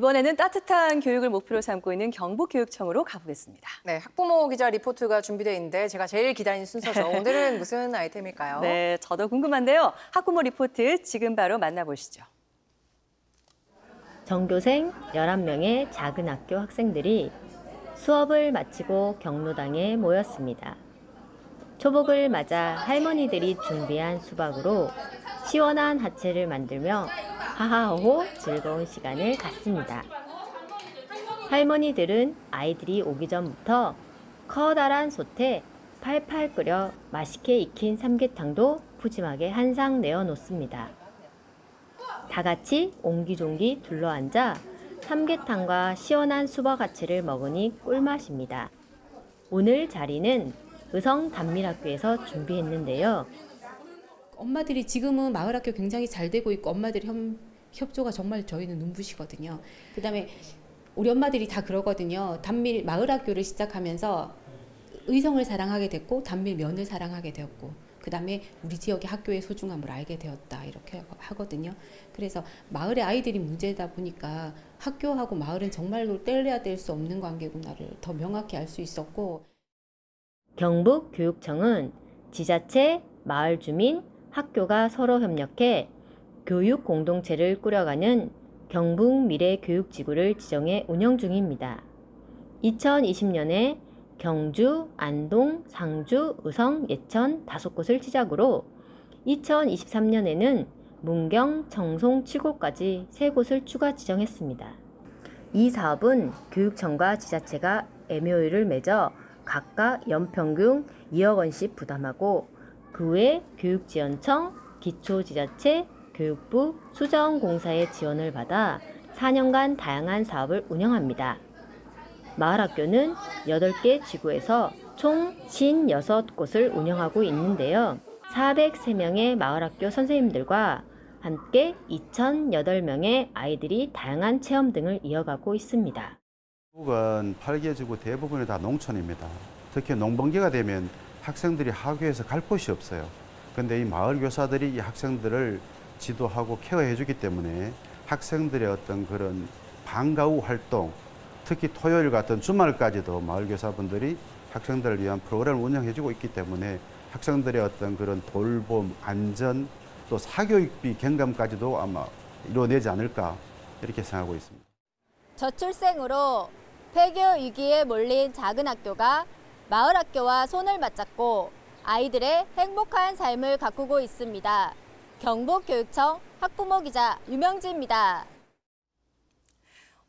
이번에는 따뜻한 교육을 목표로 삼고 있는 경북교육청으로 가보겠습니다. 네, 학부모 기자 리포트가 준비되어 있는데 제가 제일 기다리는 순서죠. 오늘은 무슨 아이템일까요? 네, 저도 궁금한데요. 학부모 리포트 지금 바로 만나보시죠. 전교생 11명의 작은 학교 학생들이 수업을 마치고 경로당에 모였습니다. 초복을 맞아 할머니들이 준비한 수박으로 시원한 하체를 만들며 하하호호 즐거운 시간을 갖습니다. 할머니들은 아이들이 오기 전부터 커다란 솥에 팔팔 끓여 맛있게 익힌 삼계탕도 푸짐하게 한 상 내어놓습니다. 다 같이 옹기종기 둘러앉아 삼계탕과 시원한 수박 하체를 먹으니 꿀맛입니다. 오늘 자리는 의성 단밀학교에서 준비했는데요. 엄마들이 지금은 마을학교 굉장히 잘 되고 있고 엄마들 협조가 정말 저희는 눈부시거든요. 그다음에 우리 엄마들이 다 그러거든요. 단밀 마을학교를 시작하면서 의성을 사랑하게 됐고 단밀면을 사랑하게 되었고 그다음에 우리 지역의 학교의 소중함을 알게 되었다 이렇게 하거든요. 그래서 마을의 아이들이 문제다 보니까 학교하고 마을은 정말로 뗄래야 뗄 수 없는 관계구나를 더 명확히 알 수 있었고 경북교육청은 지자체, 마을 주민, 학교가 서로 협력해 교육 공동체를 꾸려가는 경북미래교육지구를 지정해 운영 중입니다. 2020년에 경주, 안동, 상주, 의성, 예천 5곳을 시작으로 2023년에는 문경, 청송, 칠곡까지 3곳을 추가 지정했습니다. 이 사업은 교육청과 지자체가 MOU를 맺어 각각 연평균 2억 원씩 부담하고 그 외 교육지원청, 기초지자체, 교육부, 수자원공사의 지원을 받아 4년간 다양한 사업을 운영합니다. 마을학교는 8개 지구에서 총 56곳을 운영하고 있는데요. 403명의 마을학교 선생님들과 함께 2,008명의 아이들이 다양한 체험 등을 이어가고 있습니다. 경북은 8개 지구 대부분이 다 농촌입니다. 특히 농번기가 되면 학생들이 학교에서 갈 곳이 없어요. 그런데 이 마을 교사들이 이 학생들을 지도하고 케어해 주기 때문에 학생들의 어떤 그런 방과 후 활동, 특히 토요일 같은 주말까지도 마을 교사분들이 학생들을 위한 프로그램을 운영해 주고 있기 때문에 학생들의 어떤 그런 돌봄, 안전, 또 사교육비 경감까지도 아마 이루어내지 않을까 이렇게 생각하고 있습니다. 저출생으로 폐교 위기에 몰린 작은 학교가 마을 학교와 손을 맞잡고 아이들의 행복한 삶을 가꾸고 있습니다. 경북교육청 학부모 기자 유명지입니다.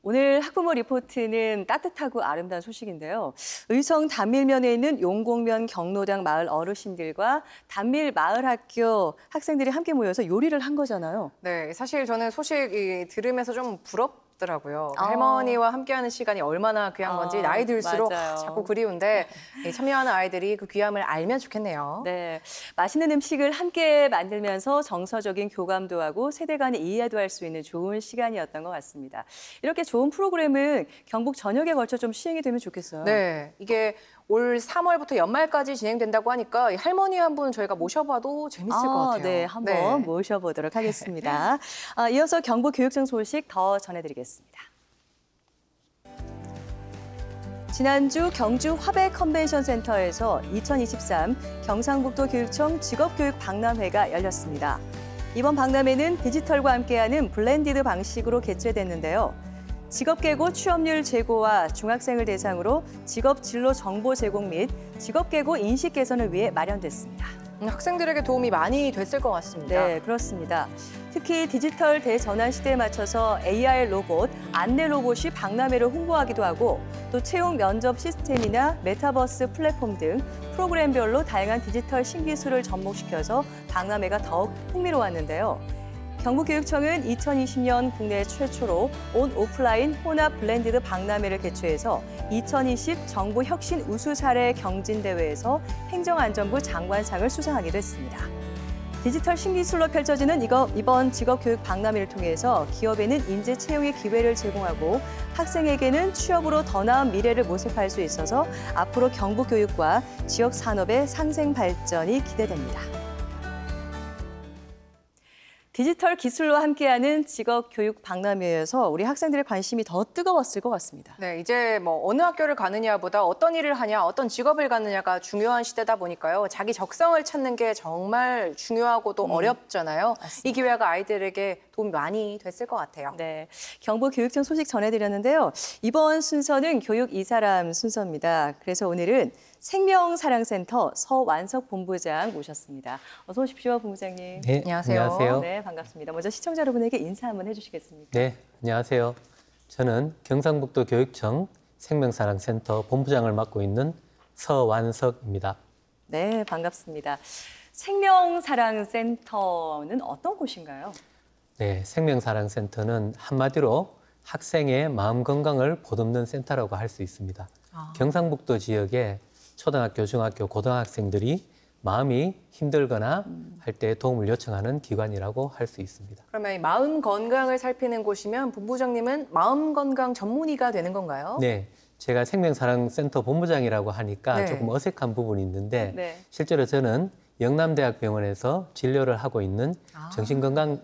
오늘 학부모 리포트는 따뜻하고 아름다운 소식인데요. 의성 단밀면에 있는 용곡면 경로당 마을 어르신들과 단밀 마을학교 학생들이 함께 모여서 요리를 한 거잖아요. 네, 사실 저는 소식 들으면서 좀 부럽더라고요. 할머니와 함께하는 시간이 얼마나 귀한 건지 나이 들수록 맞아요. 자꾸 그리운데 참여하는 아이들이 그 귀함을 알면 좋겠네요. 네, 맛있는 음식을 함께 만들면서 정서적인 교감도 하고 세대 간의 이해도 할 수 있는 좋은 시간이었던 것 같습니다. 이렇게 좋은 프로그램은 경북 전역에 걸쳐 좀 시행이 되면 좋겠어요. 네, 이게 올 3월부터 연말까지 진행된다고 하니까 할머니 한 분 저희가 모셔봐도 재밌을 것 같아요. 네, 한번 모셔보도록 하겠습니다. 이어서 경북교육청 소식 더 전해드리겠습니다. 지난주 경주 화백 컨벤션 센터에서 2023 경상북도 교육청 직업교육 박람회가 열렸습니다. 이번 박람회는 디지털과 함께하는 블렌디드 방식으로 개최됐는데요. 직업계고 취업률 제고와 중학생을 대상으로 직업 진로 정보 제공 및 직업계고 인식 개선을 위해 마련됐습니다. 학생들에게 도움이 많이 됐을 것 같습니다. 네, 그렇습니다. 특히 디지털 대전환 시대에 맞춰서 AR 로봇, 안내 로봇이 박람회를 홍보하기도 하고 또 채용 면접 시스템이나 메타버스 플랫폼 등 프로그램별로 다양한 디지털 신기술을 접목시켜서 박람회가 더욱 흥미로웠는데요. 경북교육청은 2020년 국내 최초로 온 오프라인 혼합 블렌디드 박람회를 개최해서 2020 정부 혁신 우수 사례 경진대회에서 행정안전부 장관상을 수상하기도 했습니다. 디지털 신기술로 펼쳐지는 이번 직업교육 박람회를 통해서 기업에는 인재 채용의 기회를 제공하고 학생에게는 취업으로 더 나은 미래를 모색할 수 있어서 앞으로 경북교육과 지역 산업의 상생 발전이 기대됩니다. 디지털 기술로 함께하는 직업교육 박람회여서 우리 학생들의 관심이 더 뜨거웠을 것 같습니다. 네, 이제 뭐 어느 학교를 가느냐보다 어떤 일을 하냐, 어떤 직업을 갖느냐가 중요한 시대다 보니까요. 자기 적성을 찾는 게 정말 중요하고 또 어렵잖아요. 맞습니다. 이 기회가 아이들에게 도움이 많이 됐을 것 같아요. 네, 경북교육청 소식 전해드렸는데요. 이번 순서는 교육 이 사람 순서입니다. 그래서 오늘은 생명사랑센터 서완석 본부장 모셨습니다. 어서 오십시오, 본부장님. 네, 안녕하세요. 안녕하세요. 네, 반갑습니다. 먼저 시청자 여러분에게 인사 한번 해주시겠습니까? 네, 안녕하세요. 저는 경상북도 교육청 생명사랑센터 본부장을 맡고 있는 서완석입니다. 네, 반갑습니다. 생명사랑센터는 어떤 곳인가요? 네, 생명사랑센터는 한마디로 학생의 마음 건강을 보듬는 센터라고 할 수 있습니다. 경상북도 지역에 초등학교, 중학교, 고등학생들이 마음이 힘들거나 할 때 도움을 요청하는 기관이라고 할 수 있습니다. 그러면 이 마음 건강을 살피는 곳이면 본부장님은 마음 건강 전문의가 되는 건가요? 네, 제가 생명사랑센터 본부장이라고 하니까 네. 조금 어색한 부분이 있는데 네. 실제로 저는 영남대학병원에서 진료를 하고 있는 정신건강의학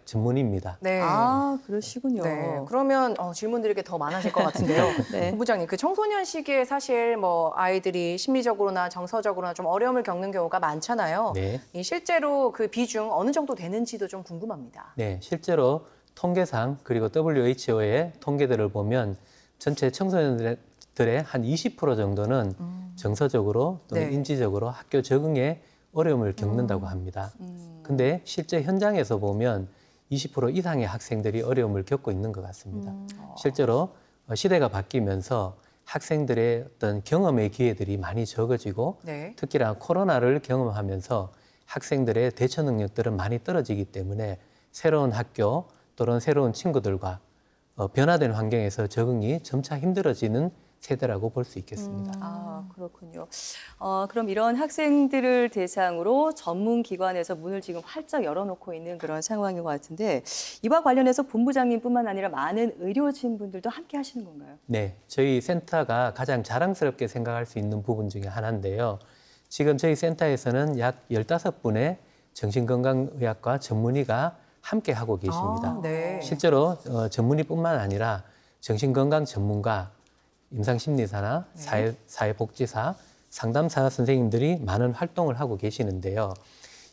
전문의입니다. 네. 아, 그러시군요. 네, 그러면 질문드릴 게 더 많아질 것 같은데요. 네. 본부장님, 그 청소년 시기에 사실 뭐 아이들이 심리적으로나 정서적으로나 좀 어려움을 겪는 경우가 많잖아요. 네. 이 실제로 그 비중 어느 정도 되는지도 좀 궁금합니다. 네, 실제로 통계상 그리고 WHO의 통계들을 보면 전체 청소년들의 한 20% 정도는 정서적으로 또는 네. 인지적으로 학교 적응에 어려움을 겪는다고 합니다. 근데 실제 현장에서 보면 20% 이상의 학생들이 어려움을 겪고 있는 것 같습니다. 실제로 시대가 바뀌면서 학생들의 어떤 경험의 기회들이 많이 적어지고 네. 특히나 코로나를 경험하면서 학생들의 대처 능력들은 많이 떨어지기 때문에 새로운 학교 또는 새로운 친구들과 변화된 환경에서 적응이 점차 힘들어지는 세대라고 볼 수 있겠습니다. 아, 그렇군요. 그럼 이런 학생들을 대상으로 전문 기관에서 문을 지금 활짝 열어놓고 있는 그런 상황인 것 같은데 이와 관련해서 본부장님뿐만 아니라 많은 의료진 분들도 함께 하시는 건가요? 네, 저희 센터가 가장 자랑스럽게 생각할 수 있는 부분 중에 하나인데요. 지금 저희 센터에서는 약 15분의 정신건강의학과 전문의가 함께 하고 계십니다. 네. 실제로 전문의뿐만 아니라 정신건강 전문가, 임상심리사나 사회복지사, 상담사 선생님들이 많은 활동을 하고 계시는데요.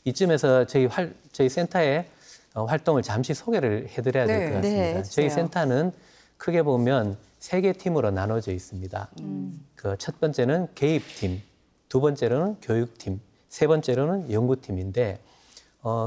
이쯤에서 저희 센터의 활동을 잠시 소개를 해드려야 될 것 같습니다. 네, 저희 해주세요. 센터는 크게 보면 3개 팀으로 나눠져 있습니다. 그 첫 번째는 개입팀, 두 번째로는 교육팀, 세 번째로는 연구팀인데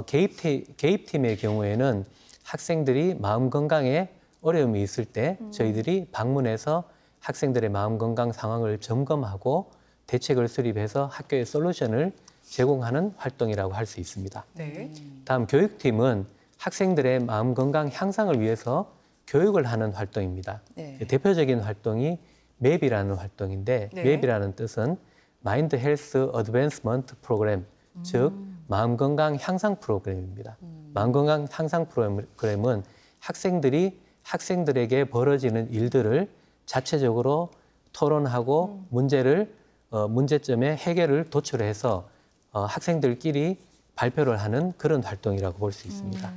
개입팀의 경우에는 학생들이 마음 건강에 어려움이 있을 때 저희들이 방문해서 학생들의 마음 건강 상황을 점검하고 대책을 수립해서 학교에 솔루션을 제공하는 활동이라고 할 수 있습니다. 네. 다음 교육팀은 학생들의 마음 건강 향상을 위해서 교육을 하는 활동입니다. 네. 대표적인 활동이 맵이라는 활동인데 네. 맵이라는 뜻은 마인드 헬스 어드밴스먼트 프로그램, 즉 마음 건강 향상 프로그램입니다. 마음 건강 향상 프로그램은 학생들에게 벌어지는 일들을 자체적으로 토론하고 문제점의 해결을 도출해서 학생들끼리 발표를 하는 그런 활동이라고 볼 수 있습니다.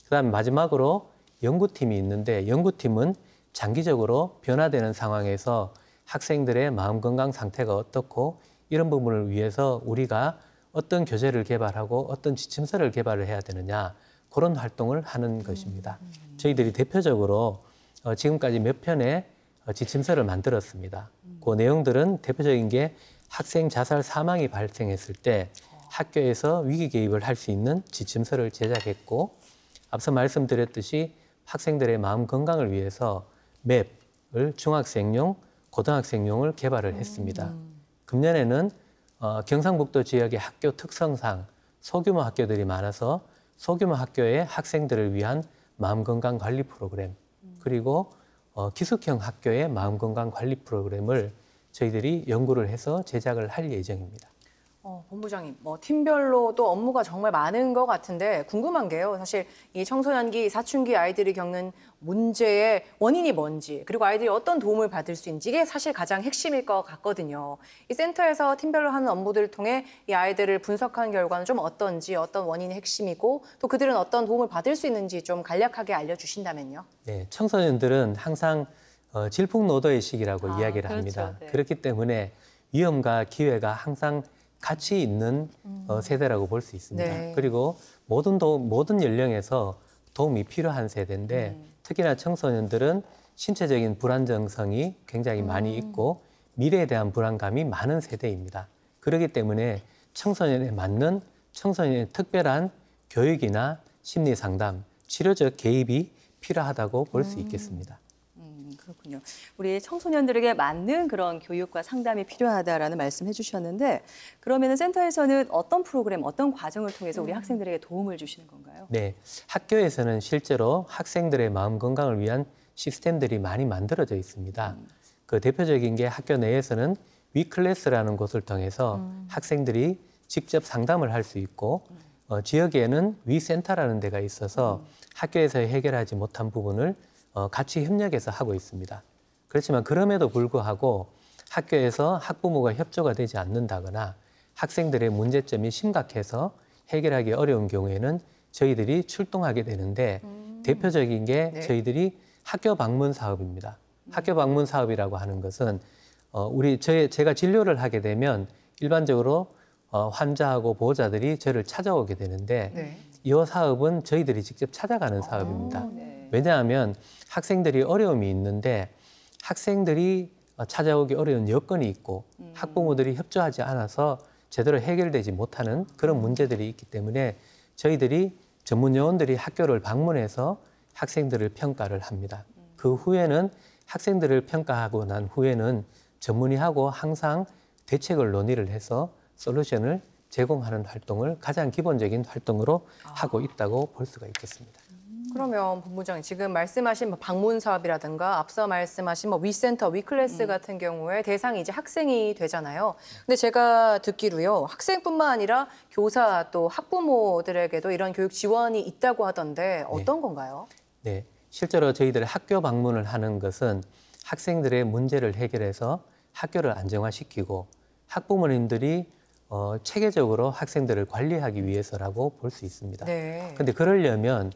그다음 마지막으로 연구팀이 있는데 연구팀은 장기적으로 변화되는 상황에서 학생들의 마음 건강 상태가 어떻고 이런 부분을 위해서 우리가 어떤 교재를 개발하고 어떤 지침서를 개발을 해야 되느냐 그런 활동을 하는 것입니다. 저희들이 대표적으로 지금까지 몇 편의 지침서를 만들었습니다. 그 내용들은 대표적인 게 학생 자살 사망이 발생했을 때 학교에서 위기 개입을 할 수 있는 지침서를 제작했고 앞서 말씀드렸듯이 학생들의 마음 건강을 위해서 맵을 중학생용, 고등학생용을 개발을 했습니다. 금년에는 경상북도 지역의 학교 특성상 소규모 학교들이 많아서 소규모 학교의 학생들을 위한 마음 건강 관리 프로그램 그리고 기숙형 학교의 마음 건강 관리 프로그램을 저희들이 연구를 해서 제작을 할 예정입니다. 본부장님, 팀별로 또 업무가 정말 많은 것 같은데 궁금한 게요. 사실 이 청소년기, 사춘기 아이들이 겪는 문제의 원인이 뭔지, 그리고 아이들이 어떤 도움을 받을 수 있는지 이게 사실 가장 핵심일 것 같거든요. 이 센터에서 팀별로 하는 업무들을 통해 이 아이들을 분석한 결과는 좀 어떤지, 어떤 원인이 핵심이고 또 그들은 어떤 도움을 받을 수 있는지 좀 간략하게 알려주신다면요. 네, 청소년들은 항상 질풍노도의 시기라고 이야기를 그렇죠. 합니다. 네. 그렇기 때문에 위험과 기회가 항상 같이 있는 세대라고 볼 수 있습니다. 네. 그리고 모든 연령에서 도움이 필요한 세대인데 특히나 청소년들은 신체적인 불안정성이 굉장히 많이 있고 미래에 대한 불안감이 많은 세대입니다. 그렇기 때문에 청소년에 맞는 청소년의 특별한 교육이나 심리 상담, 치료적 개입이 필요하다고 볼 수 있겠습니다. 그렇군요. 우리 청소년들에게 맞는 그런 교육과 상담이 필요하다라는 말씀 해주셨는데 그러면 센터에서는 어떤 프로그램, 어떤 과정을 통해서 우리 학생들에게 도움을 주시는 건가요? 네, 학교에서는 실제로 학생들의 마음 건강을 위한 시스템들이 많이 만들어져 있습니다. 그 대표적인 게 학교 내에서는 위클래스라는 곳을 통해서 학생들이 직접 상담을 할 수 있고 지역에는 위센터라는 데가 있어서 학교에서 해결하지 못한 부분을 같이 협력해서 하고 있습니다. 그렇지만 그럼에도 불구하고 학교에서 학부모가 협조가 되지 않는다거나 학생들의 문제점이 심각해서 해결하기 어려운 경우에는 저희들이 출동하게 되는데 대표적인 게 네. 저희들이 학교 방문 사업입니다. 학교 방문 사업이라고 하는 것은 제가 진료를 하게 되면 일반적으로 환자하고 보호자들이 저를 찾아오게 되는데 네. 이 사업은 저희들이 직접 찾아가는 사업입니다. 네. 왜냐하면 학생들이 어려움이 있는데 학생들이 찾아오기 어려운 여건이 있고 학부모들이 협조하지 않아서 제대로 해결되지 못하는 그런 문제들이 있기 때문에 저희들이 전문 요원들이 학교를 방문해서 학생들을 평가를 합니다. 그 후에는 학생들을 평가하고 난 후에는 전문의하고 항상 대책을 논의를 해서 솔루션을 제공하는 활동을 가장 기본적인 활동으로 하고 있다고 볼 수가 있겠습니다. 그러면 본부장님 지금 말씀하신 방문 사업이라든가 앞서 말씀하신 위센터, 위클래스 같은 경우에 대상이 이제 학생이 되잖아요. 근데 제가 듣기로요, 학생뿐만 아니라 교사 또 학부모들에게도 이런 교육 지원이 있다고 하던데 어떤 건가요? 네, 실제로 저희들이 학교 방문을 하는 것은 학생들의 문제를 해결해서 학교를 안정화시키고 학부모님들이 체계적으로 학생들을 관리하기 위해서라고 볼 수 있습니다. 네. 근데 그러려면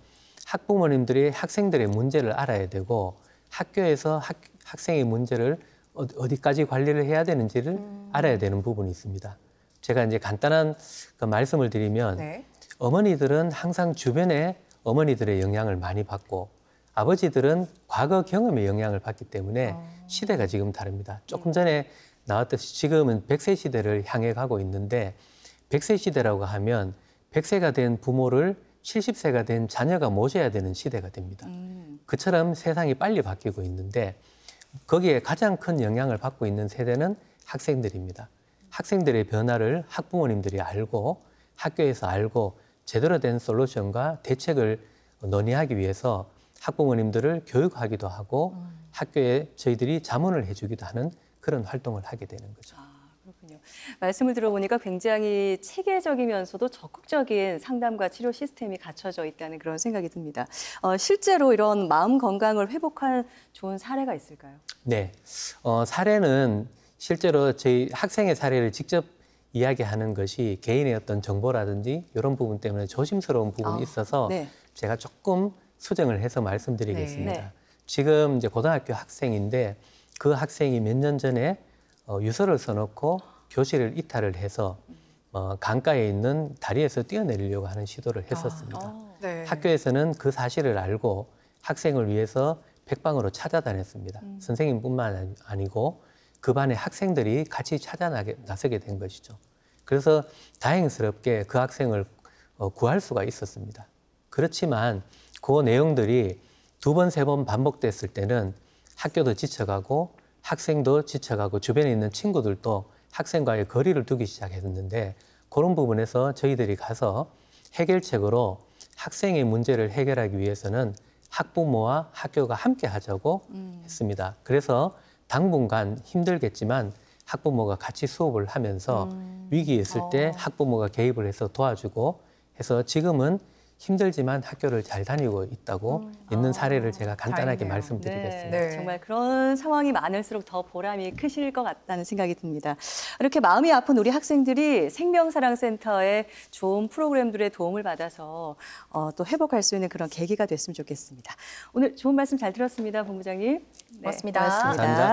학부모님들이 학생들의 문제를 알아야 되고 학교에서 학생의 문제를 어디까지 관리를 해야 되는지를 알아야 되는 부분이 있습니다. 제가 이제 간단한 그 말씀을 드리면 네. 어머니들은 항상 주변에 어머니들의 영향을 많이 받고 아버지들은 과거 경험의 영향을 받기 때문에 시대가 지금 다릅니다. 조금 전에 나왔듯이 지금은 100세 시대를 향해 가고 있는데 100세 시대라고 하면 100세가 된 부모를 70세가 된 자녀가 모셔야 되는 시대가 됩니다. 그처럼 세상이 빨리 바뀌고 있는데 거기에 가장 큰 영향을 받고 있는 세대는 학생들입니다. 학생들의 변화를 학부모님들이 알고 학교에서 알고 제대로 된 솔루션과 대책을 논의하기 위해서 학부모님들을 교육하기도 하고 학교에 저희들이 자문을 해주기도 하는 그런 활동을 하게 되는 거죠. 그렇군요. 말씀을 들어보니까 굉장히 체계적이면서도 적극적인 상담과 치료 시스템이 갖춰져 있다는 그런 생각이 듭니다. 실제로 이런 마음 건강을 회복한 좋은 사례가 있을까요? 네, 사례는 실제로 저희 학생의 사례를 직접 이야기하는 것이 개인의 어떤 정보라든지 이런 부분 때문에 조심스러운 부분이 있어서 네. 제가 조금 수정을 해서 말씀드리겠습니다. 네. 지금 이제 고등학교 학생인데 그 학생이 몇 년 전에 유서를 써놓고 교실을 이탈을 해서 강가에 있는 다리에서 뛰어내리려고 하는 시도를 했었습니다. 네. 학교에서는 그 사실을 알고 학생을 위해서 백방으로 찾아다녔습니다. 선생님뿐만 아니고 그 반의 학생들이 같이 찾아 나서게 된 것이죠. 그래서 다행스럽게 그 학생을 구할 수가 있었습니다. 그렇지만 그 내용들이 2번, 3번 반복됐을 때는 학교도 지쳐가고 학생도 지쳐가고 주변에 있는 친구들도 학생과의 거리를 두기 시작했는데 그런 부분에서 저희들이 가서 해결책으로 학생의 문제를 해결하기 위해서는 학부모와 학교가 함께 하자고 했습니다. 그래서 당분간 힘들겠지만 학부모가 같이 수업을 하면서 위기에 있을 때 학부모가 개입을 해서 도와주고 해서 지금은 힘들지만 학교를 잘 다니고 있다고 있는 사례를 제가 간단하게 다행이네요. 말씀드리겠습니다. 네. 정말 그런 상황이 많을수록 더 보람이 크실 것 같다는 생각이 듭니다. 이렇게 마음이 아픈 우리 학생들이 생명사랑센터의 좋은 프로그램들의 도움을 받아서 또 회복할 수 있는 그런 계기가 됐으면 좋겠습니다. 오늘 좋은 말씀 잘 들었습니다, 본부장님. 네, 고맙습니다. 고맙습니다. 감사합니다.